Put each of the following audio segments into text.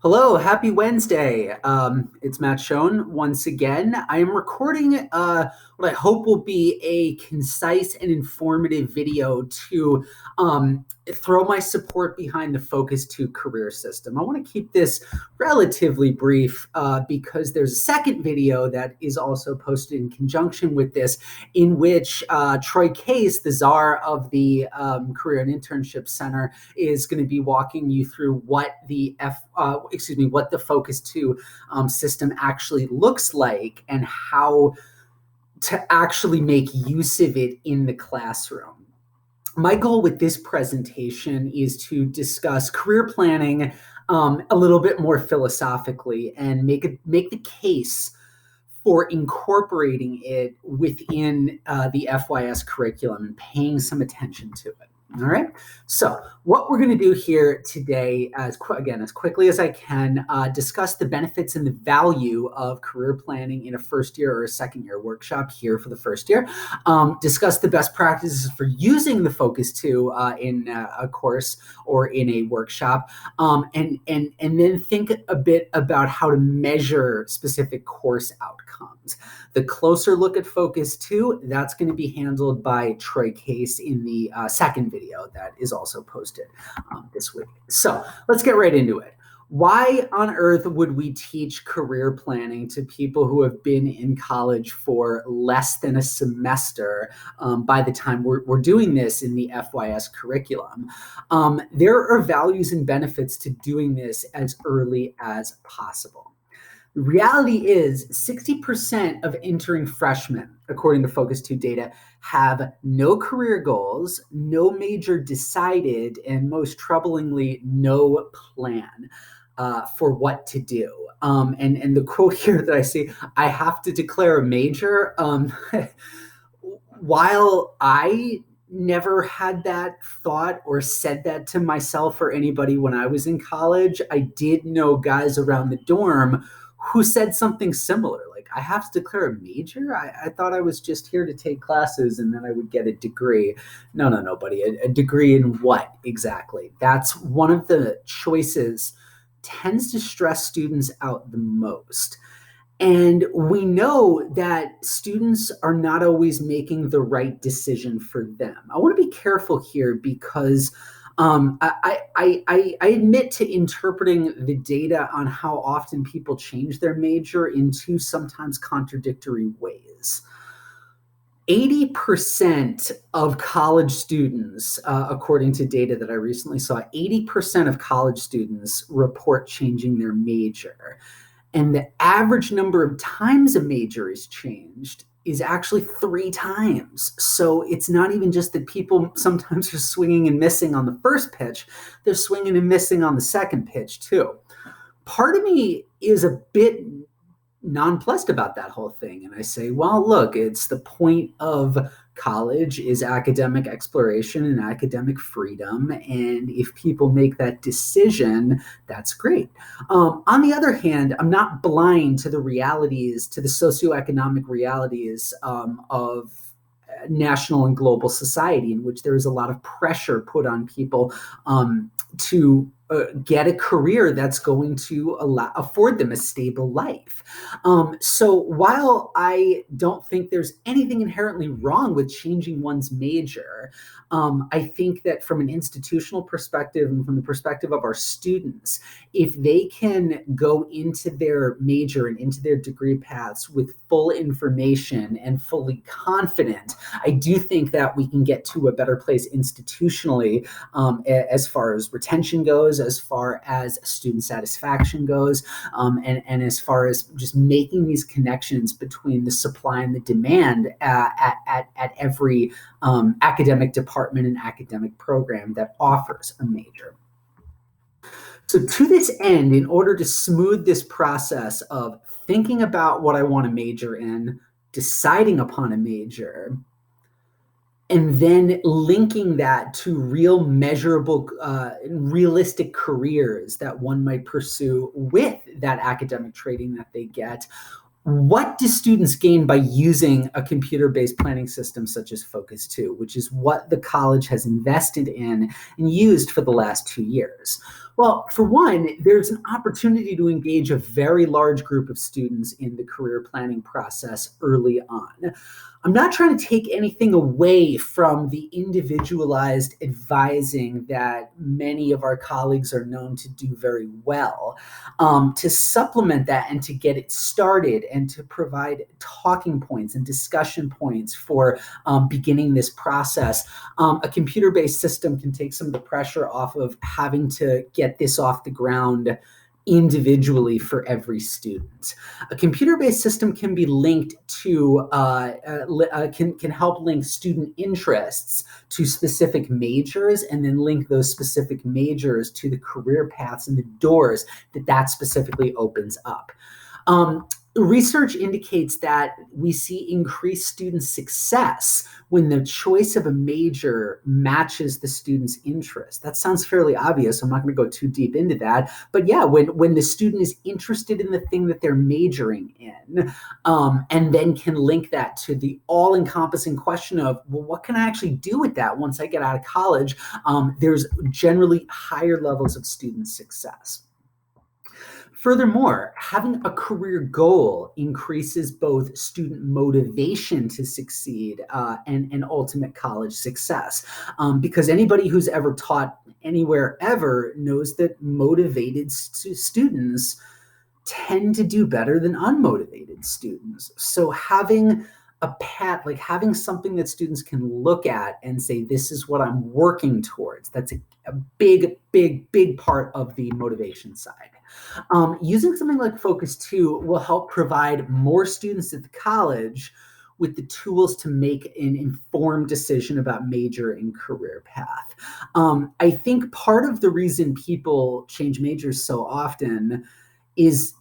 Hello, happy Wednesday. It's Matt Schoen once again. I am recording what I hope will be a concise and informative video to throw my support behind the Focus2 career system. I want to keep this relatively brief because there's a second video that is also posted in conjunction with this, in which Troy Case, the czar of the Career and Internship Center, is going to be walking you through what the Focus2 system actually looks like and how to actually make use of it in the classroom. My goal with this presentation is to discuss career planning a little bit more philosophically and make the case for incorporating it within the FYS curriculum and paying some attention to it. All right. So what we're going to do here today, as quickly as I can, discuss the benefits and the value of career planning in a first year or a second year workshop here for the first year. Discuss the best practices for using the Focus2 in a course or in a workshop, and then think a bit about how to measure specific course outcomes. The closer look at Focus2, that's going to be handled by Troy Case in the second video that is also posted this week. So let's get right into it. Why on earth would we teach career planning to people who have been in college for less than a semester by the time we're doing this in the FYS curriculum? There are values and benefits to doing this as early as possible. The reality is 60% of entering freshmen, according to Focus2 data, have no career goals, no major decided, and most troublingly, no plan for what to do. And the quote here that I see, I have to declare a major. While I never had that thought or said that to myself or anybody when I was in college, I did know guys around the dorm who said something similar, like, I have to declare a major? I thought I was just here to take classes and then I would get a degree. No, buddy. A degree in what exactly? That's one of the choices tends to stress students out the most. And we know that students are not always making the right decision for them. I want to be careful here because I admit to interpreting the data on how often people change their major in two sometimes contradictory ways. 80% of college students, according to data that I recently saw, 80% of college students report changing their major. And the average number of times a major is changed is actually 3 times. So it's not even just that people sometimes are swinging and missing on the first pitch, they're swinging and missing on the second pitch too. Part of me is a bit nonplussed about that whole thing. And I say, well, look, it's the point of college is academic exploration and academic freedom. And if people make that decision, that's great. On the other hand, I'm not blind to the realities, to the socioeconomic realities of national and global society, in which there is a lot of pressure put on people to get a career that's going to afford them a stable life. So while I don't think there's anything inherently wrong with changing one's major, I think that from an institutional perspective and from the perspective of our students, if they can go into their major and into their degree paths with full information and fully confident, I do think that we can get to a better place institutionally as far as retention goes, as far as student satisfaction goes, and as far as just making these connections between the supply and the demand at every academic department and academic program that offers a major. So to this end, in order to smooth this process of thinking about what I want to major in, deciding upon a major, and then linking that to real measurable, realistic careers that one might pursue with that academic training that they get, What do students gain by using a computer-based planning system such as Focus2, which is what the college has invested in and used for the last 2 years? Well, for one, there's an opportunity to engage a very large group of students in the career planning process early on. I'm not trying to take anything away from the individualized advising that many of our colleagues are known to do very well. To supplement that and to get it started and to provide talking points and discussion points for beginning this process, a computer-based system can take some of the pressure off of having to get this off the ground individually for every student. A computer-based system can be linked to, can help link student interests to specific majors and then link those specific majors to the career paths and the doors that specifically opens up. Research indicates that we see increased student success when the choice of a major matches the student's interest. That sounds fairly obvious. I'm not going to go too deep into that. But yeah, when the student is interested in the thing that they're majoring in, and then can link that to the all-encompassing question of, well, what can I actually do with that once I get out of college? There's generally higher levels of student success. Furthermore, having a career goal increases both student motivation to succeed and ultimate college success. Because anybody who's ever taught anywhere ever knows that motivated students tend to do better than unmotivated students. So having a path, like having something that students can look at and say, this is what I'm working towards, that's a big part of the motivation side. Using something like Focus2 will help provide more students at the college with the tools to make an informed decision about major and career path. I think part of the reason people change majors so often is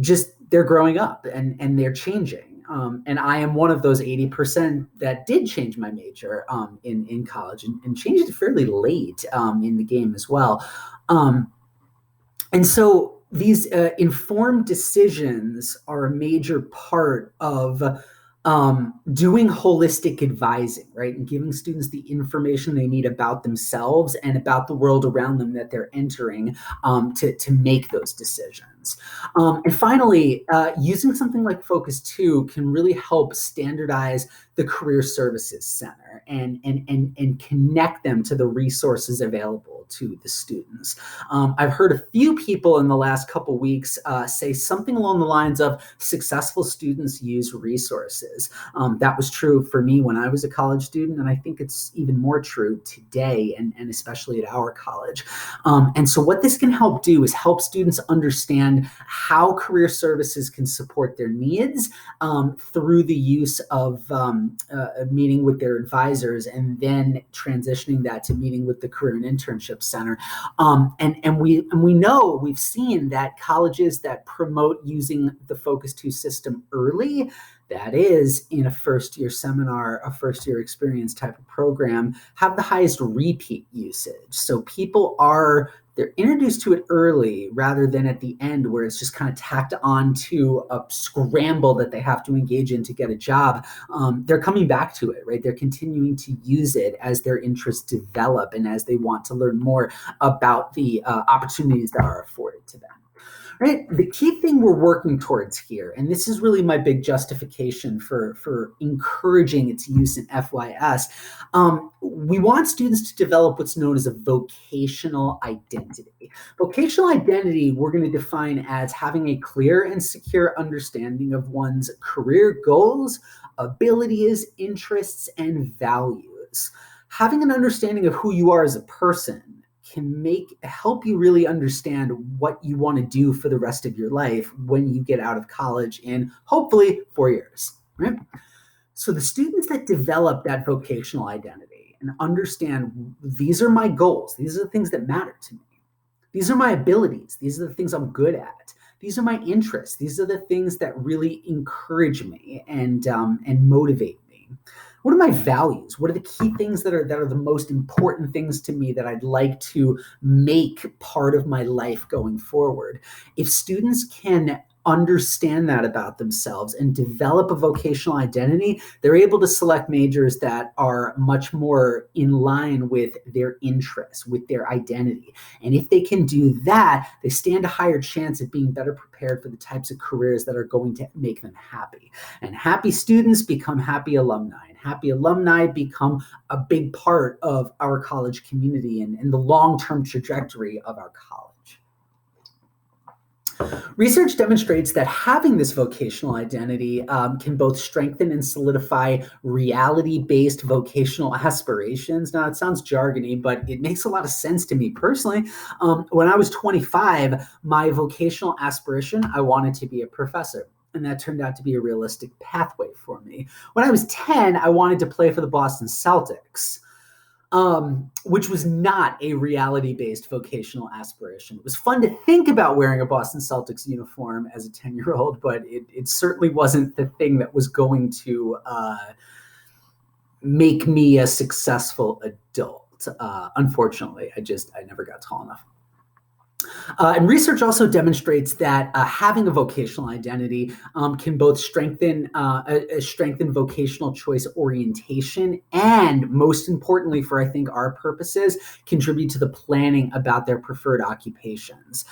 just they're growing up and they're changing. And I am one of those 80% that did change my major in college and changed it fairly late in the game as well. And so these informed decisions are a major part of doing holistic advising, right? And giving students the information they need about themselves and about the world around them that they're entering to make those decisions. And finally, using something like Focus2 can really help standardize the Career Services Center and connect them to the resources available to the students. I've heard a few people in the last couple weeks say something along the lines of successful students use resources. That was true for me when I was a college student, and I think it's even more true today, and especially at our college. And so what this can help do is help students understand how career services can support their needs through the use of meeting with their advisors and then transitioning that to meeting with the Career and Internship Center. And we know, we've seen that colleges that promote using the Focus2 system early, that is in a first-year seminar, a first-year experience type of program, have the highest repeat usage. So people they're introduced to it early rather than at the end where it's just kind of tacked on to a scramble that they have to engage in to get a job. They're coming back to it, right? They're continuing to use it as their interests develop and as they want to learn more about the opportunities that are afforded to them. Right. The key thing we're working towards here, and this is really my big justification for encouraging its use in FYS, we want students to develop what's known as a vocational identity. Vocational identity, we're going to define as having a clear and secure understanding of one's career goals, abilities, interests, and values. Having an understanding of who you are as a person can help you really understand what you want to do for the rest of your life when you get out of college in hopefully 4 years, right? So the students that develop that vocational identity and understand these are my goals, these are the things that matter to me, these are my abilities, these are the things I'm good at, these are my interests, these are the things that really encourage me and motivate me. What are my values? What are the key things that are the most important things to me that I'd like to make part of my life going forward? If students can understand that about themselves and develop a vocational identity, they're able to select majors that are much more in line with their interests, with their identity. And if they can do that, they stand a higher chance of being better prepared for the types of careers that are going to make them happy. And happy students become happy alumni. And happy alumni become a big part of our college community and the long-term trajectory of our college. Research demonstrates that having this vocational identity can both strengthen and solidify reality-based vocational aspirations. Now, it sounds jargony, but it makes a lot of sense to me personally. When I was 25, my vocational aspiration, I wanted to be a professor. And that turned out to be a realistic pathway for me. When I was 10, I wanted to play for the Boston Celtics. Which was not a reality-based vocational aspiration. It was fun to think about wearing a Boston Celtics uniform as a 10-year-old, but it certainly wasn't the thing that was going to make me a successful adult. Unfortunately, I never got tall enough. And research also demonstrates that having a vocational identity can both strengthen vocational choice orientation and, most importantly for, I think, our purposes, contribute to the planning about their preferred occupations.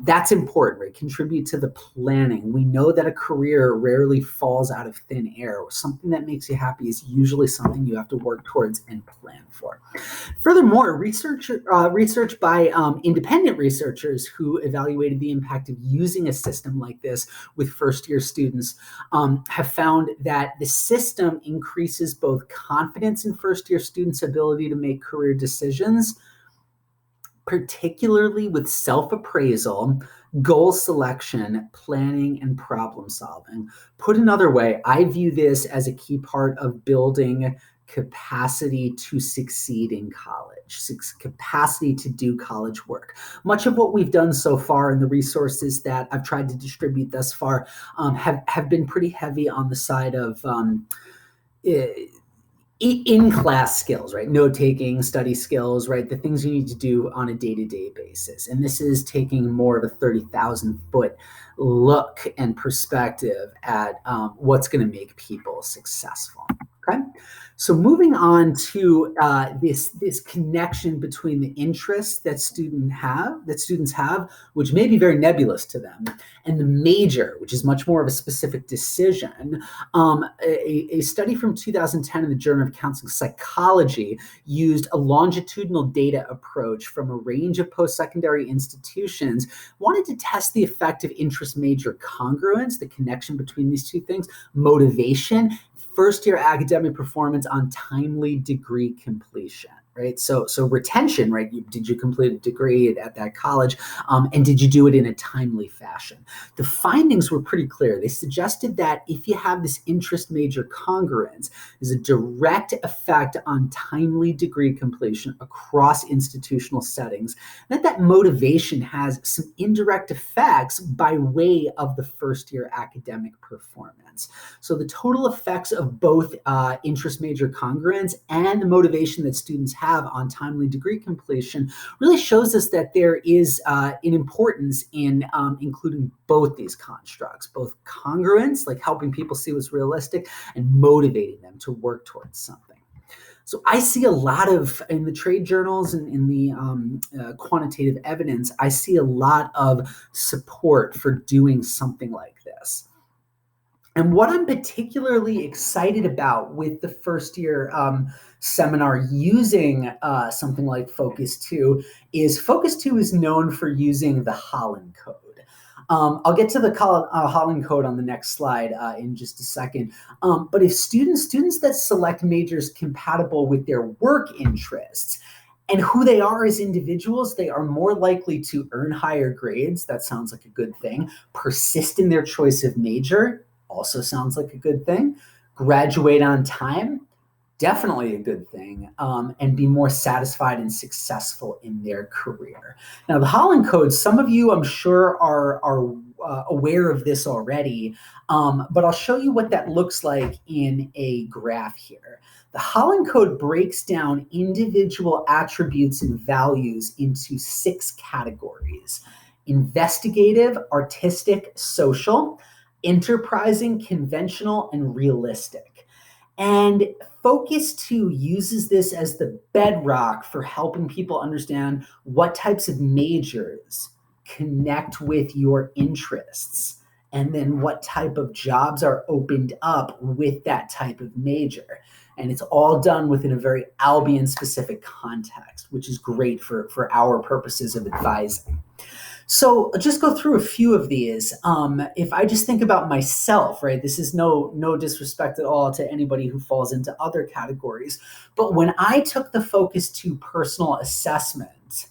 That's important, right? Contribute to the planning. We know that a career rarely falls out of thin air. Something that makes you happy is usually something you have to work towards and plan for. Furthermore, research by independent researchers who evaluated the impact of using a system like this with first-year students have found that the system increases both confidence in first-year students' ability to make career decisions, particularly with self-appraisal, goal selection, planning, and problem solving. Put another way, I view this as a key part of building capacity to succeed in college, capacity to do college work. Much of what we've done so far and the resources that I've tried to distribute thus far have been pretty heavy on the side of in-class skills, right? Note-taking, study skills, right? The things you need to do on a day-to-day basis. And this is taking more of a 30,000-foot look and perspective at what's going to make people successful. Okay, so moving on to this connection between the interests that students have, which may be very nebulous to them, and the major, which is much more of a specific decision. A study from 2010 in the Journal of Counseling Psychology used a longitudinal data approach from a range of post-secondary institutions, wanted to test the effect of interest-major congruence, the connection between these two things, motivation, first-year academic performance on timely degree completion, right? So retention, right? Did you complete a degree at that college? And did you do it in a timely fashion? The findings were pretty clear. They suggested that if you have this interest major congruence, there's a direct effect on timely degree completion across institutional settings, that motivation has some indirect effects by way of the first-year academic performance. So the total effects of both interest major congruence and the motivation that students have on timely degree completion really shows us that there is an importance in including both these constructs, both congruence, like helping people see what's realistic, and motivating them to work towards something. So I see a lot of, in the trade journals and in the quantitative evidence, I see a lot of support for doing something like this. And what I'm particularly excited about with the first year seminar using something like Focus2 is Focus2 is known for using the Holland Code. I'll get to the Holland Code on the next slide in just a second. But if students that select majors compatible with their work interests and who they are as individuals, they are more likely to earn higher grades. That sounds like a good thing. Persist in their choice of major. Also sounds like a good thing. Graduate on time, definitely a good thing, and be more satisfied and successful in their career. Now, the Holland Code, some of you, I'm sure, are aware of this already, but I'll show you what that looks like in a graph here. The Holland Code breaks down individual attributes and values into 6 categories. investigative, artistic, social, enterprising, conventional, and realistic. And Focus2 uses this as the bedrock for helping people understand what types of majors connect with your interests, and then what type of jobs are opened up with that type of major. And it's all done within a very Albion-specific context, which is great for our purposes of advising. So I'll just go through a few of these. If I just think about myself, right, this is no disrespect at all to anybody who falls into other categories, but when I took the Focus2 personal assessment,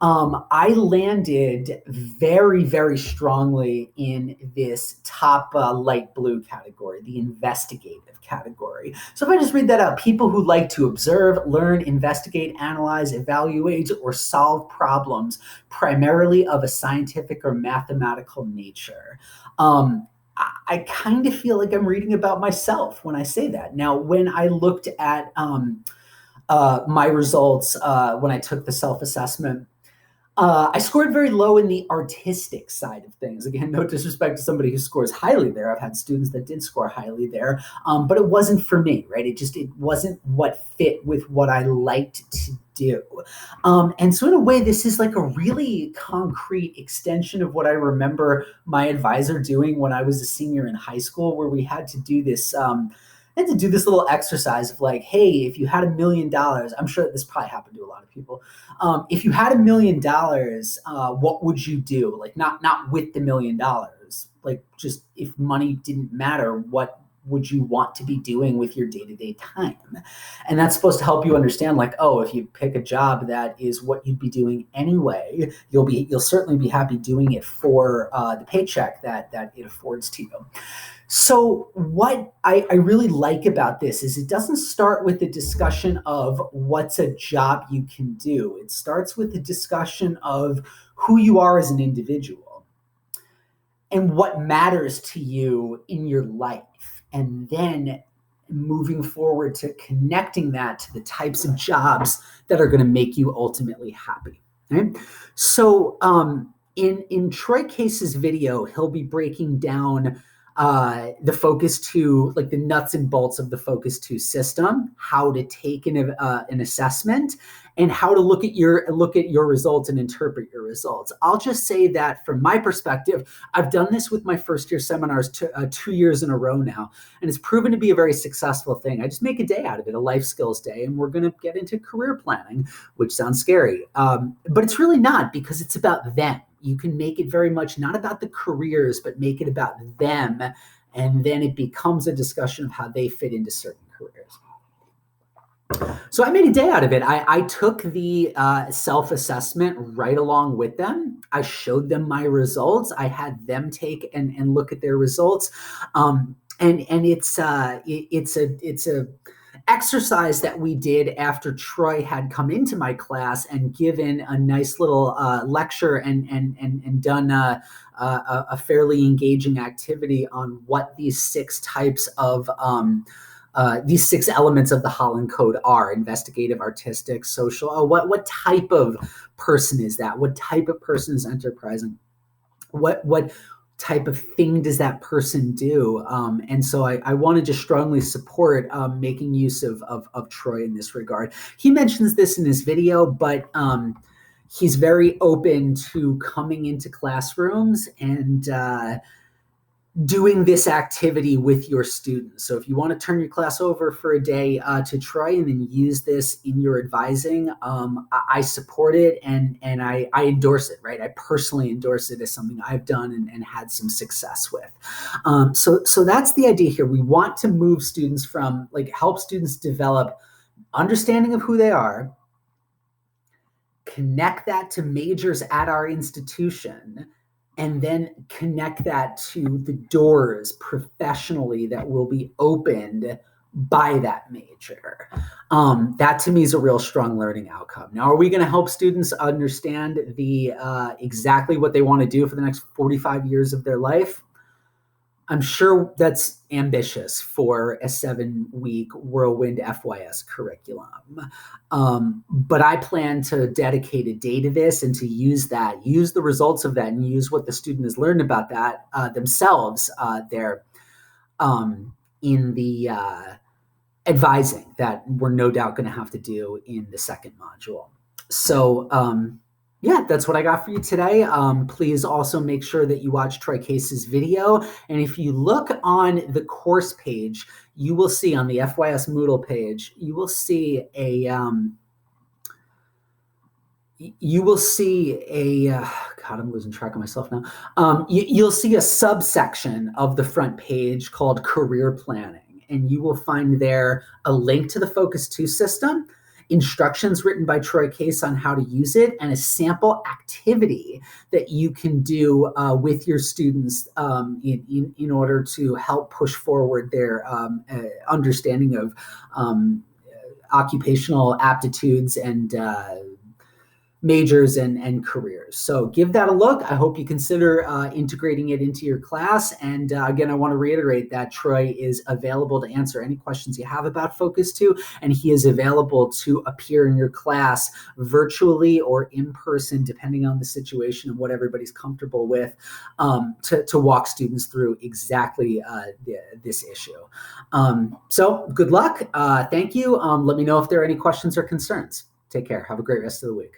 I landed very, very strongly in this top light blue category, the investigative category. So if I just read that out, people who like to observe, learn, investigate, analyze, evaluate, or solve problems primarily of a scientific or mathematical nature. I kind of feel like I'm reading about myself when I say that. Now, when I looked at my results when I took the self-assessment, I scored very low in the artistic side of things. Again, no disrespect to somebody who scores highly there. I've had students that did score highly there, but it wasn't for me, right? It wasn't what fit with what I liked to do. And so in a way, this is like a really concrete extension of what I remember my advisor doing when I was a senior in high school, where we had to do this little exercise of like, hey, if you had $1 million, I'm sure that this probably happened to a lot of people. If you had $1 million, what would you do? Like not with the $1 million, like just if money didn't matter, what would you want to be doing with your day-to-day time? And that's supposed to help you understand, like, oh, if you pick a job that is what you'd be doing anyway, you'll certainly be happy doing it for the paycheck that it affords to you. So what I really like about this is it doesn't start with the discussion of what's a job you can do. It starts with the discussion of who you are as an individual and what matters to you in your life. And then moving forward to connecting that to the types of jobs that are going to make you ultimately happy. Right? So in Troy Case's video, he'll be breaking down the Focus2, like the nuts and bolts of the Focus2 system, how to take an assessment, and how to look at your results and interpret your results. I'll just say that from my perspective, I've done this with my first year seminars 2 years in a row now, and it's proven to be a very successful thing. I just make a day out of it, a life skills day, and we're going to get into career planning, which sounds scary, but it's really not, because it's about them. You can make it very much not about the careers, but make it about them. And then it becomes a discussion of how they fit into certain careers. So I made a day out of it. I took the self-assessment right along with them. I showed them my results. I had them take and look at their results. And it's a exercise that we did after Troy had come into my class and given a nice little lecture and done a fairly engaging activity on what these 6 types of these 6 elements of the Holland Code are: investigative, artistic, social. What type of person is that? What type of person is enterprising? What type of thing does that person do? And so I want to just strongly support making use of Troy in this regard. He mentions this in his video, but he's very open to coming into classrooms and doing this activity with your students. So if you want to turn your class over for a day to Troy and then use this in your advising, I support it and I endorse it, right? I personally endorse it as something I've done and had some success with. So that's the idea here. We want to move students from, like, help students develop understanding of who they are, connect that to majors at our institution, and then connect that to the doors professionally that will be opened by that major. That to me is a real strong learning outcome. Now, are we going to help students understand the exactly what they want to do for the next 45 years of their life? I'm sure that's ambitious for a 7-week whirlwind FYS curriculum. But I plan to dedicate a day to this and to use the results of that, and use what the student has learned about that themselves there in the advising that we're no doubt going to have to do in the second module. So yeah, that's what I got for you today. Please also make sure that you watch Troy Case's video. And if you look on the course page, you will see on the FYS Moodle page, you will see a, God, I'm losing track of myself now. You'll see a subsection of the front page called Career Planning. And you will find there a link to the Focus2 system, instructions written by Troy Case on how to use it, and a sample activity that you can do with your students in order to help push forward their understanding of occupational aptitudes and majors and careers. So give that a look. I hope you consider integrating it into your class. And again, I want to reiterate that Troy is available to answer any questions you have about Focus2, and he is available to appear in your class virtually or in person, depending on the situation and what everybody's comfortable with, to walk students through exactly this issue. So good luck. Thank you. Let me know if there are any questions or concerns. Take care. Have a great rest of the week.